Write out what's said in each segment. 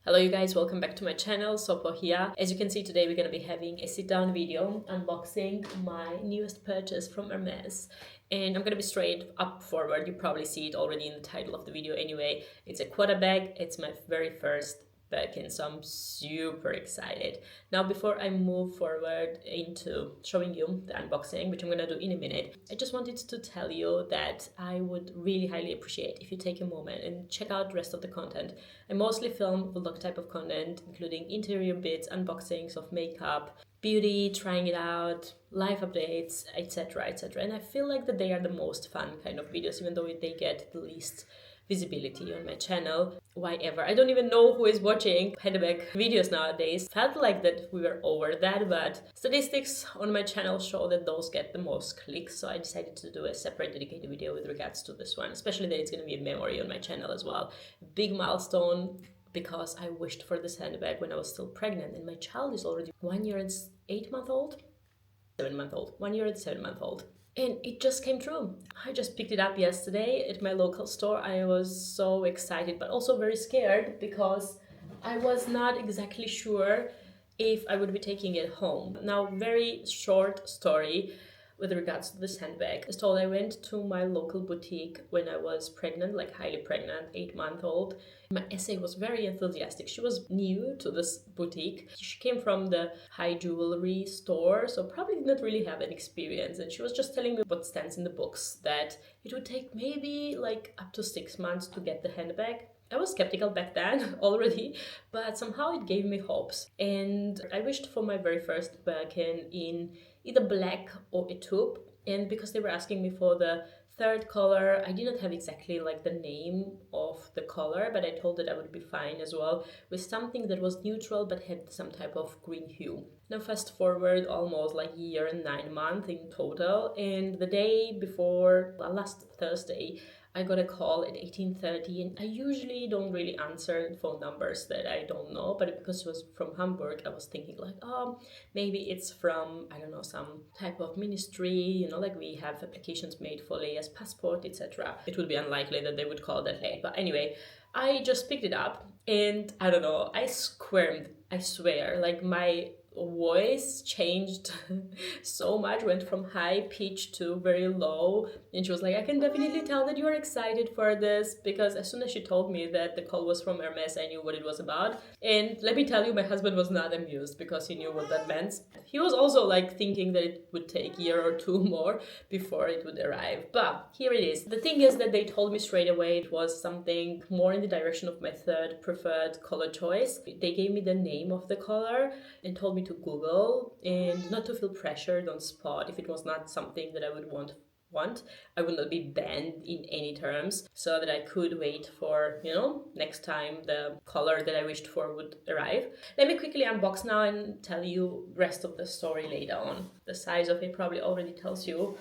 Hello you guys, welcome back to my channel, Sopo here. As you can see, today we're going to be having a sit-down video unboxing my newest purchase from Hermes. And I'm going to be straight up forward. You probably see it already in the title of the video anyway. It's a quarter bag. It's my very first Birkin, so I'm super excited. Now, before I move forward into showing you the unboxing, which I'm gonna do in a minute, I just wanted to tell you that I would really highly appreciate if you take a moment and check out the rest of the content. I mostly film vlog type of content, including interior bits, unboxings of makeup, beauty, trying it out, life updates, etc, etc. And I feel like that they are the most fun kind of videos, even though they get the least visibility on my channel. Why ever? I don't even know who is watching handbag videos nowadays. Felt like that we were over that, but statistics on my channel show that those get the most clicks, so I decided to do a separate dedicated video with regards to this one, especially that it's going to be a memory on my channel as well. Big milestone, because I wished for this handbag when I was still pregnant, and my child is already 1 year and 8 months old. 7 month old. 1 year and 7 month old. And it just came true. I just picked it up yesterday at my local store. I was so excited, but also very scared because I was not exactly sure if I would be taking it home. Now, very short story with regards to this handbag. As told, I went to my local boutique when I was pregnant, like highly pregnant, 8 month old. My essay was very enthusiastic. She was new to this boutique. She came from the high jewelry store, so probably did not really have an experience. And she was just telling me what stands in the books, that it would take maybe like up to 6 months to get the handbag. I was skeptical back then already, but somehow it gave me hopes. And I wished for my very first Birkin in either black or a taupe. And because they were asking me for the third color, I didn't have exactly like the name of the color, but I told that I would be fine as well with something that was neutral but had some type of green hue. Now fast forward almost like a year and 9 months in total, and the day before, last Thursday, I got a call at 18:30, and I usually don't really answer phone numbers that I don't know, but because it was from Hamburg, I was thinking like, oh, maybe it's from, I don't know, some type of ministry, like we have applications made for Leia's passport, etc. It would be unlikely that they would call that late, but anyway, I just picked it up, and I don't know, I squirmed, I swear, like my voice changed so much, went from high pitch to very low, and she was like, I can definitely tell that you are excited for this, because as soon as she told me that the call was from Hermes, I knew what it was about. And let me tell you, my husband was not amused because he knew what that meant. He was also like thinking that it would take a year or two more before it would arrive, but here it is. The thing is that they told me straight away it was something more in the direction of my third preferred color choice. They gave me the name of the color and told me to Google and not to feel pressured on spot. If it was not something that I would want, I would not be banned in any terms, so that I could wait for, next time the color that I wished for would arrive. Let me quickly unbox now and tell you rest of the story later on. The size of it probably already tells you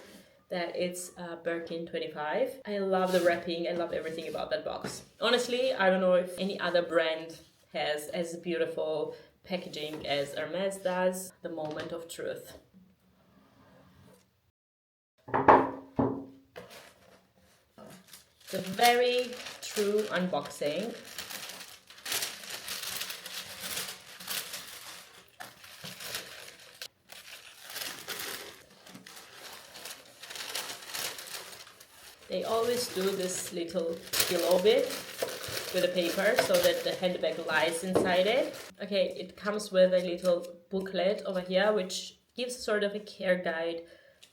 that it's Birkin 25. I love the wrapping, I love everything about that box. Honestly, I don't know if any other brand has as beautiful packaging as Hermes does. The moment of truth. It's a very true unboxing. They always do this little pillow bit with the paper so that the handbag lies inside it. Okay, it comes with a little booklet over here which gives sort of a care guide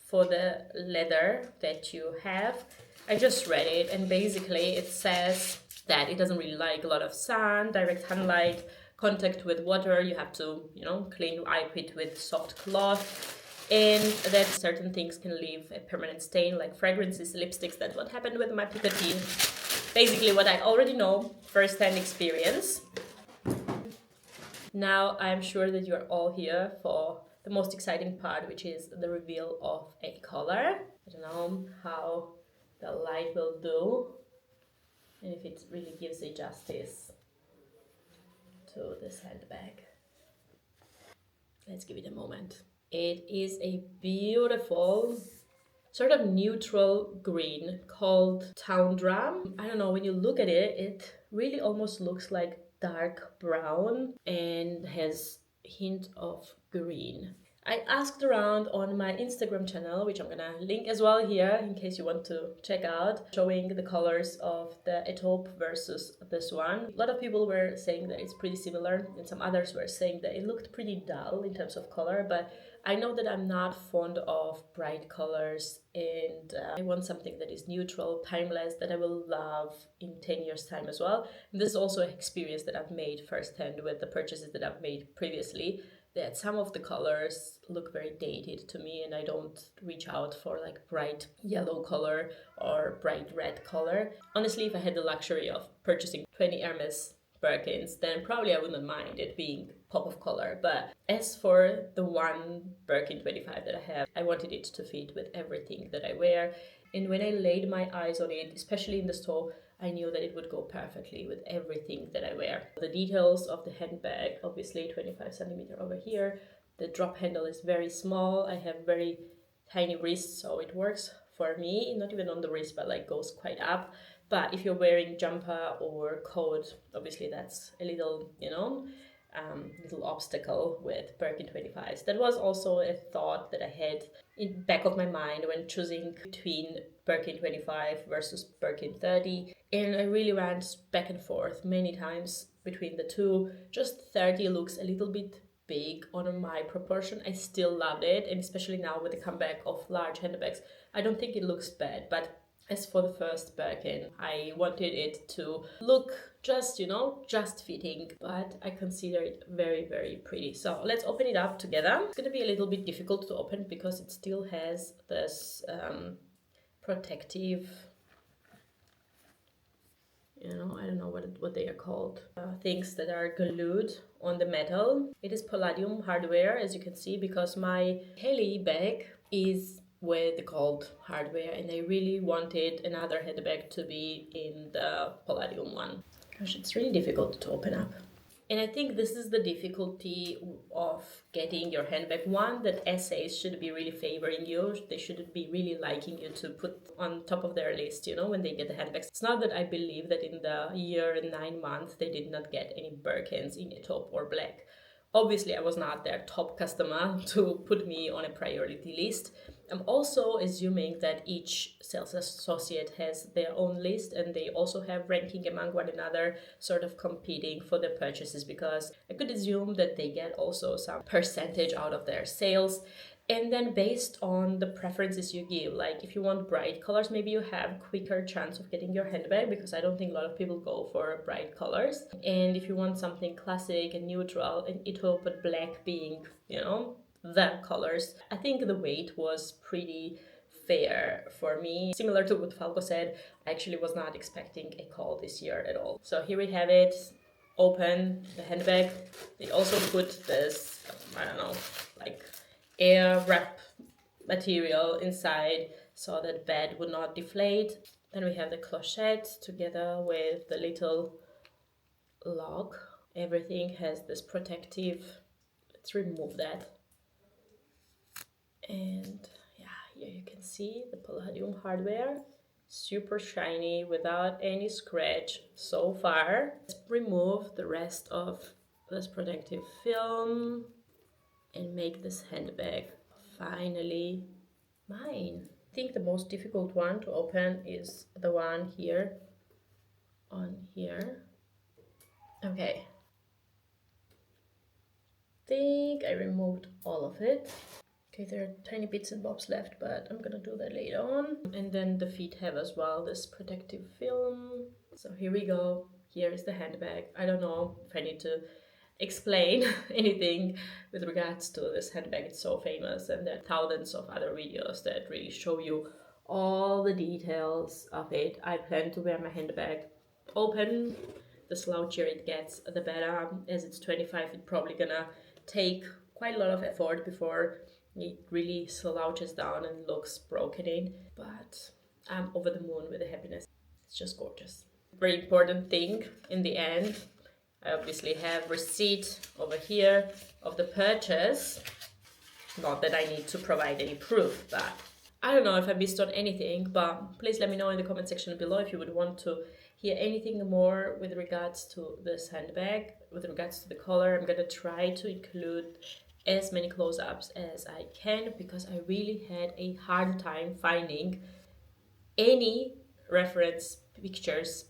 for the leather that you have. I just read it, and basically it says that it doesn't really like a lot of sun, direct sunlight, contact with water. You have to, clean your eye pit with soft cloth, and that certain things can leave a permanent stain, like fragrances, lipsticks. That's what happened with my Prettite. Basically what I already know, first-hand experience. Now I'm sure that you're all here for the most exciting part, which is the reveal of a color. I don't know how the light will do and if it really gives a justice to this handbag. Let's give it a moment. It is a beautiful sort of neutral green called Toundra. I don't know, when you look at it, it really almost looks like dark brown and has hint of green. I asked around on my Instagram channel, which I'm gonna link as well here in case you want to check out, showing the colors of the taupe versus this one. A lot of people were saying that it's pretty similar, and some others were saying that it looked pretty dull in terms of color, but I know that I'm not fond of bright colors, and I want something that is neutral, timeless, that I will love in 10 years time as well. And this is also an experience that I've made firsthand with the purchases that I've made previously, that some of the colors look very dated to me, and I don't reach out for like bright yellow color or bright red color. Honestly, if I had the luxury of purchasing 20 Hermes Birkins, then probably I wouldn't mind it being pop of color. But as for the one Birkin 25 that I have, I wanted it to fit with everything that I wear. And when I laid my eyes on it, especially in the store, I knew that it would go perfectly with everything that I wear. The details of the handbag, obviously 25 centimeter over here. The drop handle is very small. I have very tiny wrists, so it works for me, not even on the wrist, but like goes quite up. But if you're wearing jumper or coat, obviously that's a little, little obstacle with Birkin 25s. That was also a thought that I had in the back of my mind when choosing between Birkin 25 versus Birkin 30. And I really went back and forth many times between the two. Just 30 looks a little bit big on my proportion. I still loved it, and especially now with the comeback of large handbags, I don't think it looks bad. But as for the first Birkin, I wanted it to look just, just fitting, but I consider it very, very pretty. So let's open it up together. It's gonna be a little bit difficult to open because it still has this protective, I don't know what they are called, things that are glued on the metal. It is palladium hardware, as you can see, because my Haley bag is with the gold hardware, and I really wanted another handbag to be in the palladium one. Gosh, it's really difficult to open up. And I think this is the difficulty of getting your handbag. One, that essays should be really favoring you. They should be really liking you to put on top of their list, when they get the handbags. It's not that I believe that in the year and 9 months they did not get any Birkins in a taupe or black. Obviously, I was not their top customer to put me on a priority list. I'm also assuming that each sales associate has their own list, and they also have ranking among one another, sort of competing for the purchases, because I could assume that they get also some percentage out of their sales. And then based on the preferences you give, like if you want bright colors, maybe you have quicker chance of getting your handbag, because I don't think a lot of people go for bright colors. And if you want something classic and neutral, and taupe but black being, the colors, I think the weight was pretty fair for me. Similar to what Falco said, I actually was not expecting a call this year at all. So here we have it. Open the handbag. They also put this, like air wrap material inside so that bed would not deflate. Then we have the clochette together with the little lock. Everything has this protective. Let's remove that. And yeah, here you can see the palladium hardware, super shiny without any scratch so far. Let's remove the rest of this protective film and make this handbag finally mine. I think the most difficult one to open is the one here on here. Okay, I think I removed all of it. Okay, there are tiny bits and bobs left, but I'm gonna do that later on. And then the feet have as well this protective film. So here we go. Here is the handbag. I don't know if I need to explain anything with regards to this handbag. It's so famous, and there are thousands of other videos that really show you all the details of it. I plan to wear my handbag open. The slouchier it gets, the better. As it's 25, it's probably gonna take quite a lot of effort before it really slouches down and looks broken in, but I'm over the moon with the happiness. It's just gorgeous. Very important thing in the end, I obviously have receipt over here of the purchase. Not that I need to provide any proof, but I don't know if I missed on anything, but please let me know in the comment section below if you would want to Here, anything more with regards to this handbag, with regards to the color, I'm gonna try to include as many close-ups as I can, because I really had a hard time finding any reference pictures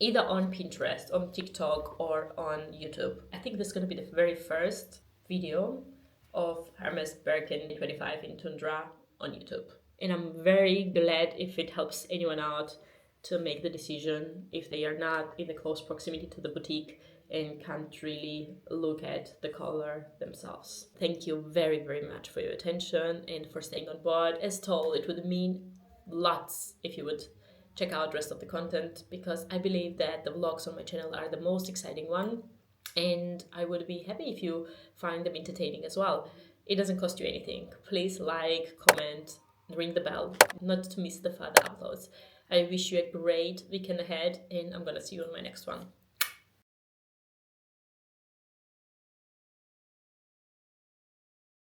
either on Pinterest, on TikTok, or on YouTube. I think this is gonna be the very first video of Hermes Birkin 25 in Toundra on YouTube. And I'm very glad if it helps anyone out to make the decision if they are not in the close proximity to the boutique and can't really look at the color themselves. Thank you very, very much for your attention and for staying on board. As told, it would mean lots if you would check out the rest of the content, because I believe that the vlogs on my channel are the most exciting one, and I would be happy if you find them entertaining as well. It doesn't cost you anything. Please like, comment, ring the bell, not to miss the further uploads. I wish you a great weekend ahead, and I'm gonna see you on my next one.